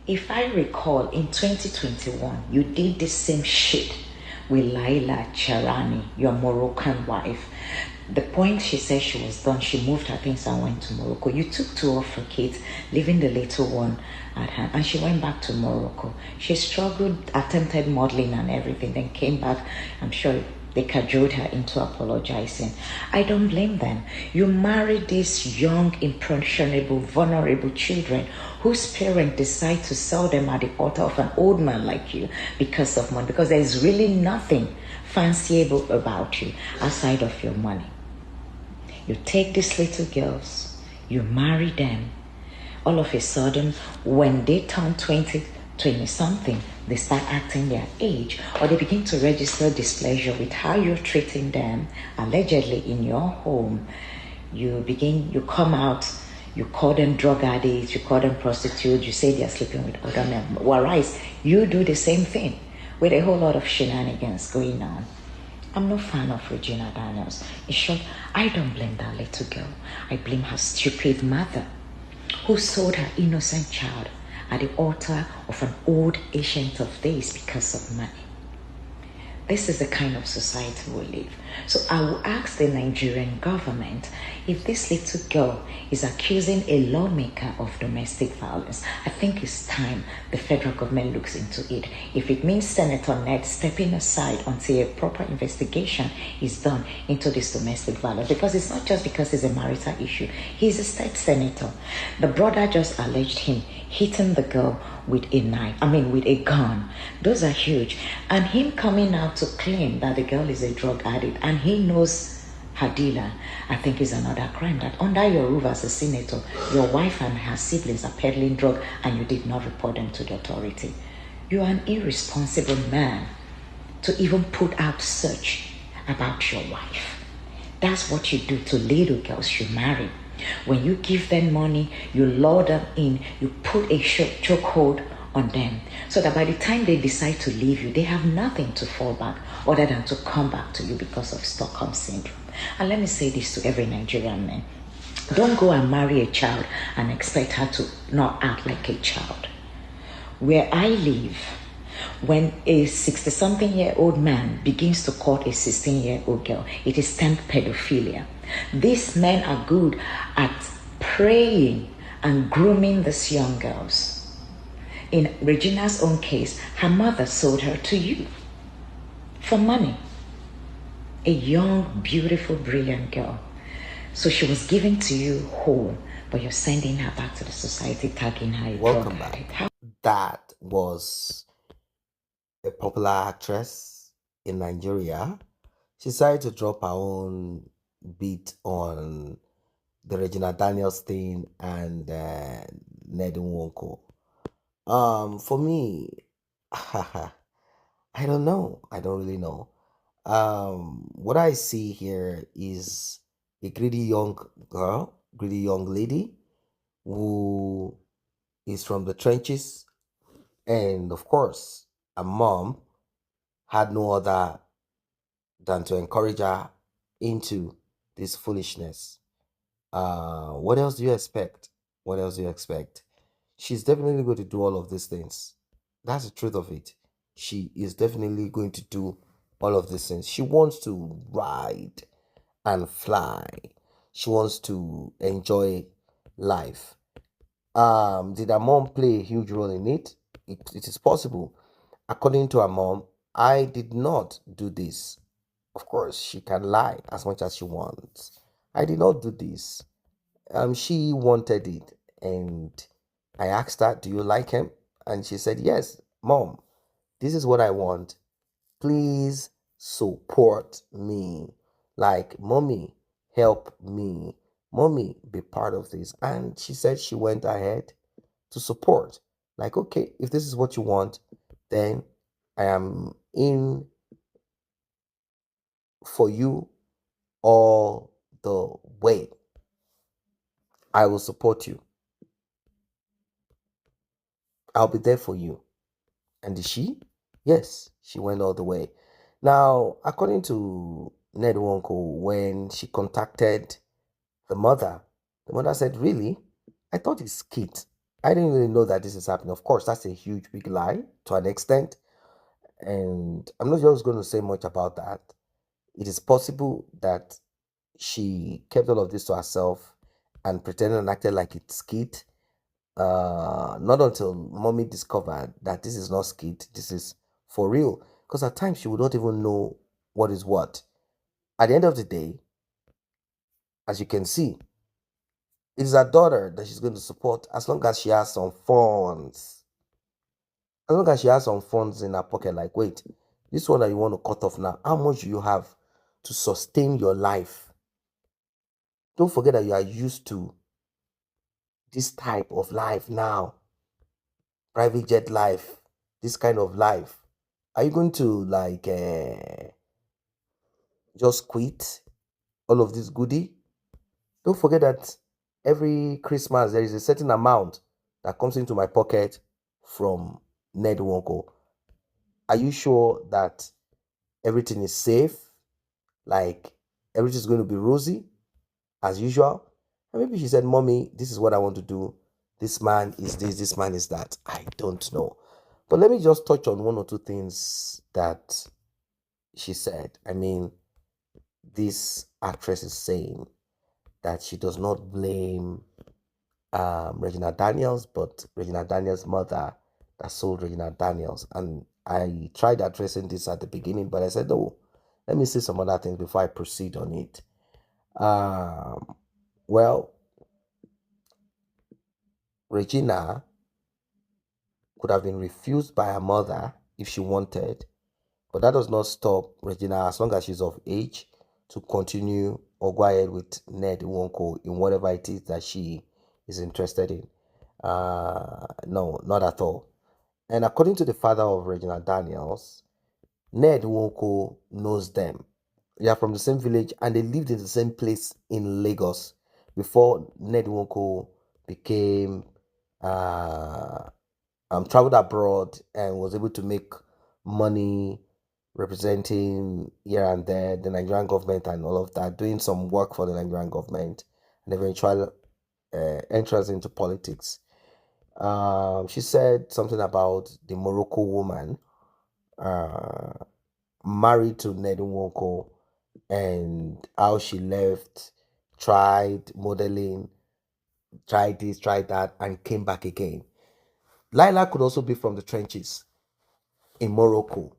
If I recall, in 2021, you did the same shit with Laila Charani, your Moroccan wife. The point she said she was done, she moved her things and went to Morocco. You took 2 of her kids, leaving the little one at home, and she went back to Morocco. She struggled, attempted modeling and everything, then came back. I'm sure they cajoled her into apologizing. I don't blame them. You married these young, impressionable, vulnerable children whose parents decide to sell them at the altar of an old man like you because of money, because there's really nothing fanciable about you outside of your money. You take these little girls, you marry them. All of a sudden, when they turn 20 something, they start acting their age, or they begin to register displeasure with how you're treating them, allegedly in your home. You come out, you call them drug addicts, you call them prostitutes, you say they're sleeping with other men. Whereas you do the same thing with a whole lot of shenanigans going on. I'm no fan of Regina Daniels. In short, I don't blame that little girl. I blame her stupid mother, who sold her innocent child at the altar of an old ancient of days because of money. This is the kind of society we live. So I will ask the Nigerian government, if this little girl is accusing a lawmaker of domestic violence, I think it's time the federal government looks into it. If it means Senator Ned stepping aside until a proper investigation is done into this domestic violence, because it's not just because it's a marital issue. He's a state senator. The brother just alleged him hitting the girl with a gun. Those are huge. And him coming out to claim that the girl is a drug addict and he knows her dealer, I think is another crime. That under your roof as a senator, your wife and her siblings are peddling drug and you did not report them to the authority. You are an irresponsible man to even put out search about your wife. That's what you do to little girls you marry. When you give them money, you lure them in, you put a chokehold on them, so that by the time they decide to leave you, they have nothing to fall back other than to come back to you because of Stockholm Syndrome. And let me say this to every Nigerian man. Don't go and marry a child and expect her to not act like a child. Where I live, when a 60-something-year-old man begins to court a 16-year-old girl, it is termed pedophilia. These men are good at preying and grooming these young girls. In Regina's own case, her mother sold her to you for money. A young, beautiful, brilliant girl. So she was given to you whole, but you're sending her back to the society, tagging her a Welcome drug back. addict. That was a popular actress in Nigeria. She decided to drop her own beat on the Regina Daniels thing and Ned Nwoko. For me, I don't know. I don't really know. What I see here is a greedy young girl, greedy young lady who is from the trenches, and of course, a mom had no other than to encourage her into this foolishness. What else do you expect? What else do you expect? She's definitely going to do all of these things. That's the truth of it. She is definitely going to do all of these things. She wants to ride and fly. She wants to enjoy life. Did her mom play a huge role in it? It is possible. According to her mom, I did not do this. Of course, she can lie as much as she wants. I did not do this. She wanted it, and I asked her, "Do you like him?" And she said, "Yes, mom. This is what I want. Please support me. Like, mommy, help me. Mommy, be part of this." And she said she went ahead to support. Like, okay, if this is what you want, then I am in for you all the way. I will support you. I'll be there for you. And did she? Yes, she went all the way. Now, according to Ned Wonko, when she contacted the mother said, "Really? I thought it's kid. I didn't really know that this is happening. Of course, that's a huge big lie to an extent. And I'm not just going to say much about that. It is possible that she kept all of this to herself and pretended and acted like it's skit. Not until mommy discovered that this is not skit, this is for real. Because at times she would not even know what is what. At the end of the day, as you can see, it is her daughter that she's going to support as long as she has some funds. As long as she has some funds in her pocket, like, wait, this one that you want to cut off now, how much do you have to sustain your life? Don't forget that you are used to this type of life now, private jet life, this kind of life. Are you going to like just quit all of this goodie? Don't forget that every Christmas there is a certain amount that comes into my pocket from Ned Nwoko. Are you sure that everything is safe? Like everything is going to be rosy as usual? And maybe she said, Mommy, this is what I want to do. This man is this man is that. I don't know. But let me just touch on one or two things that she said. I mean, this actress is saying that she does not blame Regina Daniels, but Regina Daniels' mother that sold Regina Daniels. And I tried addressing this at the beginning, but I said, no, let me say some other things before I proceed on it. Well, Regina could have been refused by her mother if she wanted, but that does not stop Regina, as long as she's of age, to continue or go ahead with Ned Nwoko in whatever it is that she is interested in. No, not at all. And according to the father of Regina Daniels, Ned Nwoko knows them. They are from the same village and they lived in the same place in Lagos before Ned Nwoko became uh, traveled abroad and was able to make money representing here and there the Nigerian government and all of that, doing some work for the Nigerian government and eventual entrance into politics. She said something about the Morocco woman uh, married to Ned Nwoko and how she left, tried modeling, tried this, tried that, and came back again. Laila could also be from the trenches in Morocco.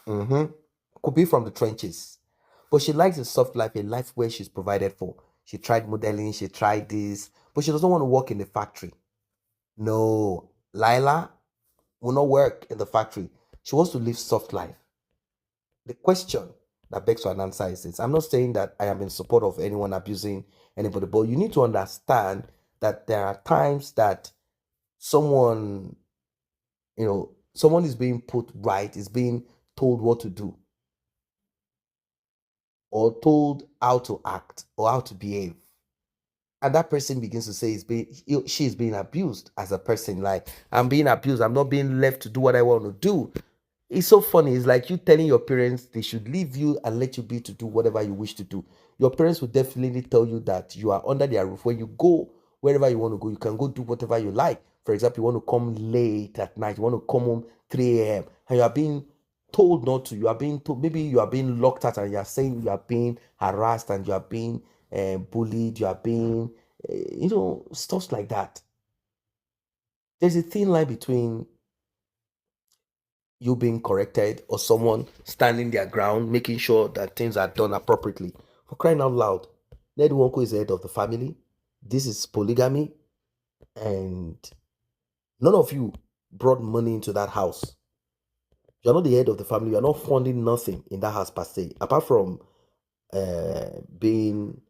Could be from the trenches. But she likes a soft life, a life where she's provided for. She tried modeling, she tried this, but she doesn't want to work in the factory. No, Laila will not work in the factory. She wants to live soft life. The question that begs for an answer is this. I'm not saying that I am in support of anyone abusing anybody, but you need to understand that there are times that someone, someone is being put right, is being told what to do, or told how to act or how to behave. And that person begins to say she is being abused as a person. Like, I'm being abused. I'm not being left to do what I want to do. It's so funny. It's like you telling your parents they should leave you and let you be to do whatever you wish to do. Your parents will definitely tell you that you are under their roof. When you go wherever you want to go, you can go do whatever you like. For example, you want to come late at night, you want to come home 3 a.m. and you are being told not to. You are being told, maybe you are being locked out and you are saying you are being harassed and you are being bullied, you are being, stuff like that. There's a thin line between you being corrected or someone standing their ground, making sure that things are done appropriately. For crying out loud, Ned Nwoko is the head of the family. This is polygamy, and none of you brought money into that house. You're not the head of the family. You're not funding nothing in that house per se, apart from being.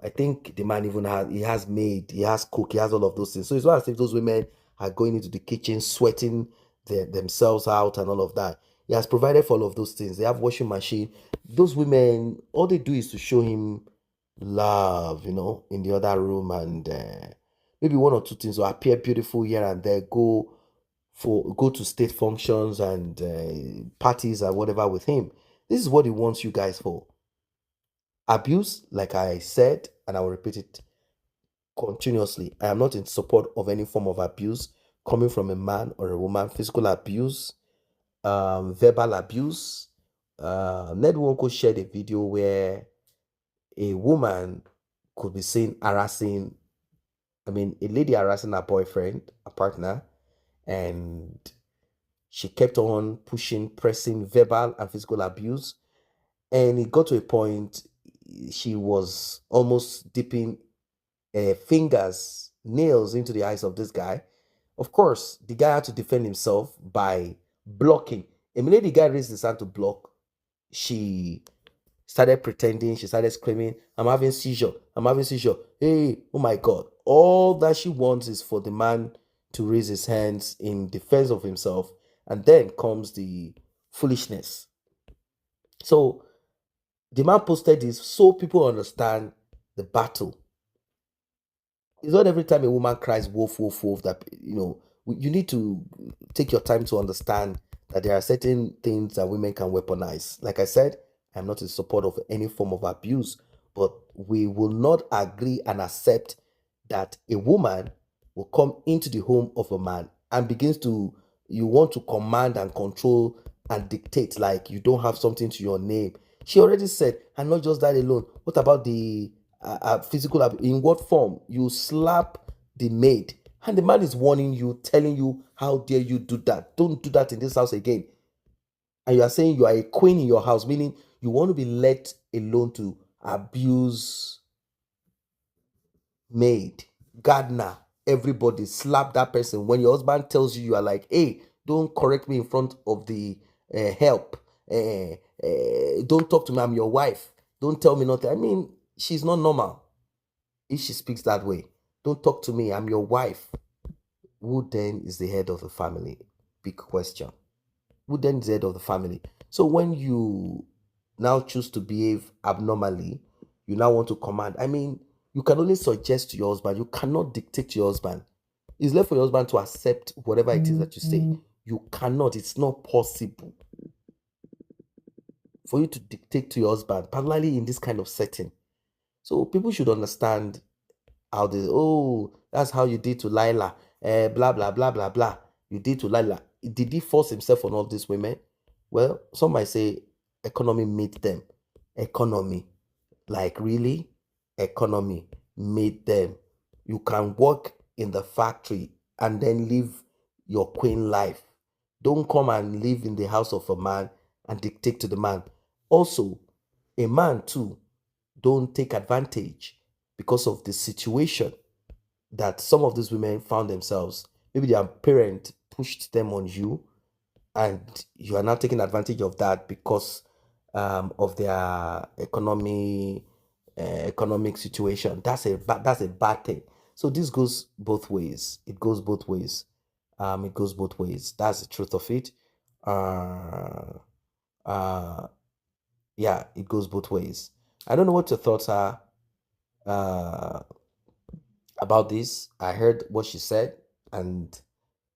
I think the man even has maid, he has cook, he has all of those things. So it's not as if those women are going into the kitchen sweating themselves out and all of that. He has provided for all of those things. They have washing machine. Those women, all they do is to show him love, in the other room, and maybe one or two things will appear beautiful here and there. Go to state functions and parties and whatever with him. This is what he wants you guys for. Abuse, like I said, and I will repeat it, continuously. I am not in support of any form of abuse coming from a man or a woman, physical abuse, verbal abuse. Ned Nwoko shared a video where a woman could be seen harassing, a lady harassing her boyfriend, a partner, and she kept on pushing, pressing verbal and physical abuse. And it got to a point she was almost dipping fingers, nails into the eyes of this guy. Of course, the guy had to defend himself by blocking. Immediately, the guy raised his hand to block. She started pretending, she started screaming, I'm having seizure, I'm having seizure. Hey, oh my God. All that she wants is for the man to raise his hands in defense of himself. And then comes the foolishness. So the man posted this so people understand the battle. It's not every time a woman cries wolf, wolf, wolf that you need to take your time to understand that there are certain things that women can weaponize. Like I said, I'm not in support of any form of abuse, but we will not agree and accept that a woman will come into the home of a man and begins to you want to command and control and dictate like you don't have something to your name. She already said, and not just that alone. What about the physical in what form? You slap the maid and the man is warning you, telling you, how dare you do that? Don't do that in this house again. And you are saying you are a queen in your house, meaning you want to be let alone to abuse maid, gardener, everybody. Slap that person. When your husband tells you, you are like, hey, don't correct me in front of the help. Don't talk to me, I'm your wife. Don't tell me nothing. She's not normal if she speaks that way. Don't talk to me, I'm your wife. Who then is the head of the family? Big question. Who then is the head of the family? So when you now choose to behave abnormally, you now want to command. You can only suggest to your husband. You cannot dictate to your husband. It's left for your husband to accept whatever it is that you say. You cannot. It's not possible for you to dictate to your husband, particularly in this kind of setting. So people should understand how they, that's how you did to Lila, blah, blah, blah, blah, blah. You did to Lila. Did he force himself on all these women? Well, some might say economy made them. Economy. Like, really? Economy made them. You can work in the factory and then live your queen life. Don't come and live in the house of a man and dictate to the man. Also, a man too, don't take advantage because of the situation that some of these women found themselves. Maybe their parent pushed them on you, and you are now taking advantage of that because of their economic situation. That's a bad thing. So this goes both ways. It goes both ways. It goes both ways. That's the truth of it. Uh, uh, yeah, it goes both ways. I don't know what your thoughts are uh, about this. I heard what she said, and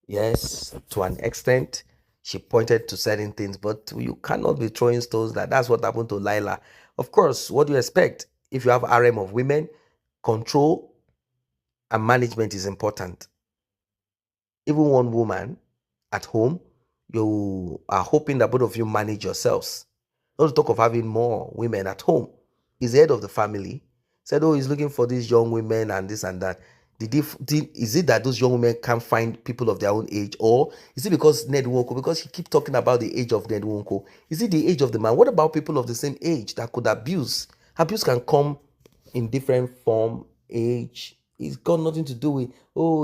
yes, to an extent, she pointed to certain things, but you cannot be throwing stones. That's what happened to Lila. Of course, what do you expect? If you have RM of women, control and management is important. Even one woman at home, you are hoping that both of you manage yourselves. Not to talk of having more women at home. He's the head of the family. Said, he's looking for these young women and this and that. Is it that those young women can't find people of their own age? Or is it because Ned Nwoko? Because he keeps talking about the age of Ned Nwoko. Is it the age of the man? What about people of the same age that could abuse? Abuse can come in different form, age. It's got nothing to do with,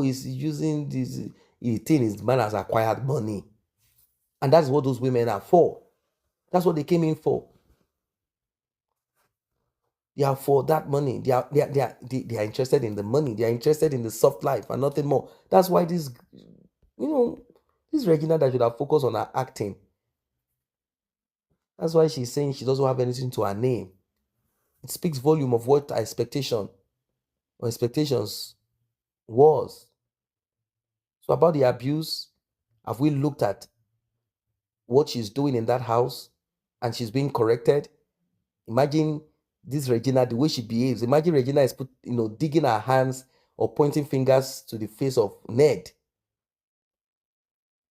he's using this. The thing is, the man has acquired money. And that's what those women are for. That's what they came in for. They are for that money. They are interested in the money. They are interested in the soft life and nothing more. That's why this Regina that should have focused on her acting. That's why she's saying she doesn't have anything to her name. It speaks volume of what her expectations was. So about the abuse, have we looked at what she's doing in that house and she's being corrected? Imagine this Regina, the way she behaves. Imagine Regina is digging her hands or pointing fingers to the face of Ned.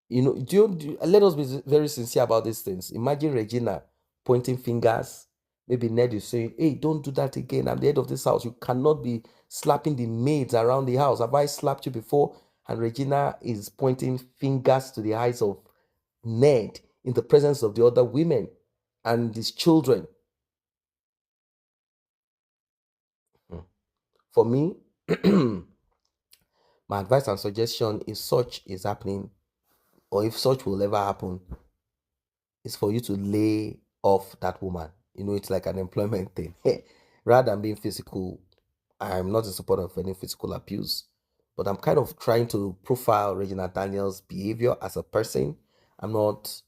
Let us be very sincere about these things. Imagine Regina pointing fingers. Maybe Ned is saying, "Hey, don't do that again. I'm the head of this house. You cannot be slapping the maids around the house. Have I slapped you before?" And Regina is pointing fingers to the eyes of Ned in the presence of the other women and his children. Hmm. For me, my advice and suggestion, if such is happening, or if such will ever happen, is for you to lay off that woman. It's like an employment thing. Rather than being physical, I'm not in support of any physical abuse, but I'm kind of trying to profile Regina Daniels' behavior as a person. I'm not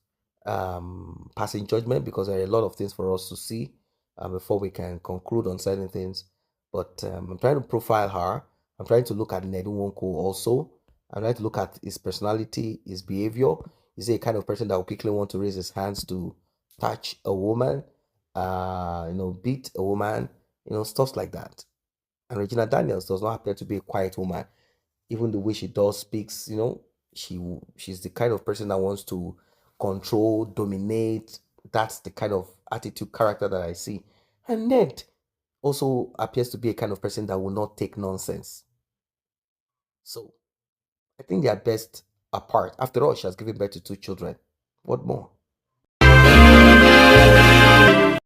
passing judgment because there are a lot of things for us to see before we can conclude on certain things. But I'm trying to profile her. I'm trying to look at Nwoko also. I'm trying to look at his personality, his behavior. Is he a kind of person that will quickly want to raise his hands to touch a woman, beat a woman, stuff like that. And Regina Daniels does not appear to be a quiet woman. Even the way she does speaks, she's the kind of person that wants to control, dominate. That's the kind of attitude, character that I see. And Ned also appears to be a kind of person that will not take nonsense. So I think they are best apart. After all, she has given birth to two children. What more?